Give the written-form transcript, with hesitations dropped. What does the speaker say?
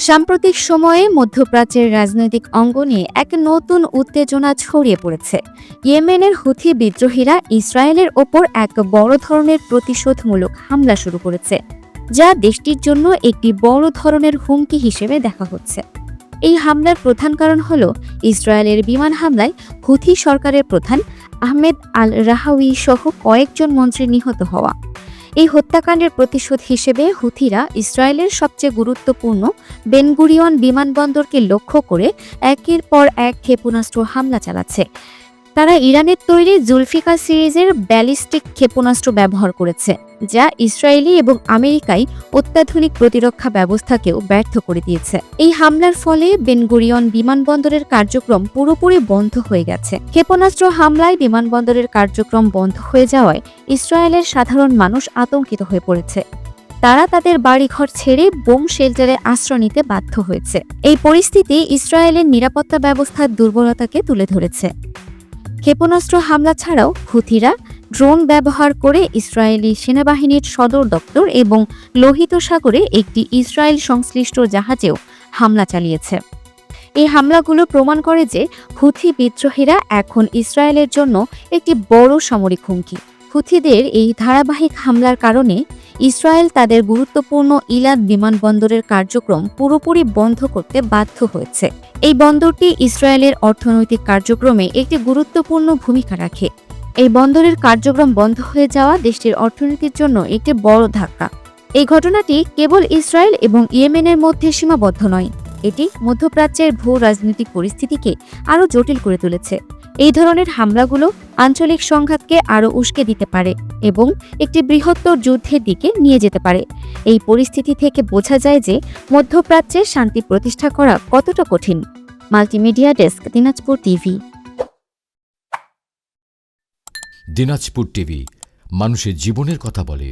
সাম্প্রতিক সময়ে মধ্যপ্রাচ্যের রাজনৈতিক অঙ্গনে এক নতুন উত্তেজনা ছড়িয়ে পড়েছে। ইয়েমেনের হুথি বিদ্রোহীরা ইসরায়েলের ওপর এক বড় ধরনের প্রতিশোধমূলক হামলা শুরু করেছে, যা দেশটির জন্য একটি বড় ধরনের হুমকি হিসেবে দেখা হচ্ছে। এই হামলার প্রধান কারণ হল ইসরায়েলের বিমান হামলায় হুথি সরকারের প্রধান আহমেদ আল রাহাউই সহ কয়েকজন মন্ত্রী নিহত হওয়া। এই হত্যাকাণ্ডের প্রতিশোধ হিসেবে হুথিরা ইসরায়েলের সবচেয়ে গুরুত্বপূর্ণ বেনগুরিয়ন বিমানবন্দরকে লক্ষ্য করে একের পর এক ক্ষেপণাস্ত্র হামলা চালাচ্ছে। তারা ইরানের তৈরি জুলফিকার সিরিজের ব্যালিস্টিক ক্ষেপণাস্ত্র ব্যবহার করেছে, যা ইসরায়েলি এবং আমেরিকায় অত্যাধুনিক প্রতিরক্ষা ব্যবস্থাকেও ব্যর্থ করে দিয়েছে। এই হামলার ফলে বেনগুরিয়ন বিমানবন্দরের কার্যক্রম পুরোপুরি বন্ধ হয়ে গেছে। ক্ষেপণাস্ত্র হামলায় বিমানবন্দরের কার্যক্রম বন্ধ হয়ে যাওয়ায় ইসরায়েলের সাধারণ মানুষ আতঙ্কিত হয়ে পড়েছে। তারা তাদের বাড়িঘর ছেড়ে বোম শেল্টারে আশ্রয় নিতে বাধ্য হয়েছে। এই পরিস্থিতি ইসরায়েলের নিরাপত্তা ব্যবস্থার দুর্বলতাকে তুলে ধরেছে। ক্ষেপণাস্ত্র হামলা ছাড়াও হুথিরা ড্রোন ব্যবহার করে ইসরায়েলি সেনাবাহিনীর সদর দপ্তর এবং লোহিত সাগরে একটি ইসরায়েল সংশ্লিষ্ট জাহাজেও হামলা চালিয়েছে। এই হামলাগুলো প্রমাণ করে যে হুথি বিদ্রোহীরা এখন ইসরায়েলের জন্য একটি বড় সামরিক হুমকি। হুথিদের এই ধারাবাহিক হামলার কারণে ইসরায়েল তাদের গুরুত্বপূর্ণ ইলাদ বিমানবন্দরের কার্যক্রম পুরোপুরি বন্ধ করতে বাধ্য হয়েছে। এই বন্দরটি ইসরায়েলের অর্থনৈতিক কার্যক্রমে একটি গুরুত্বপূর্ণ ভূমিকা রাখে। এই বন্দরের কার্যক্রম বন্ধ হয়ে যাওয়া দেশটির অর্থনীতির জন্য একটি বড় ধাক্কা। এই ঘটনাটি কেবল ইসরায়েল এবং ইয়েমেনের মধ্যে সীমাবদ্ধ নয়, এটি মধ্যপ্রাচ্যের ভূ রাজনৈতিক পরিস্থিতিকে আরও জটিল করে তুলেছে। এই ধরনের হামলাগুলো আঞ্চলিক সংঘাতকে আরও উস্কে দিতে পারে এবং একটি বৃহত্তর যুদ্ধের দিকে নিয়ে যেতে পারে। এই পরিস্থিতি থেকে বোঝা যায় যে মধ্যপ্রাচ্যে শান্তি প্রতিষ্ঠা করা কতটা কঠিন। Multimedia desk, Dinajpur TV. Dinajpur TV মানুষের জীবনের কথা বলে।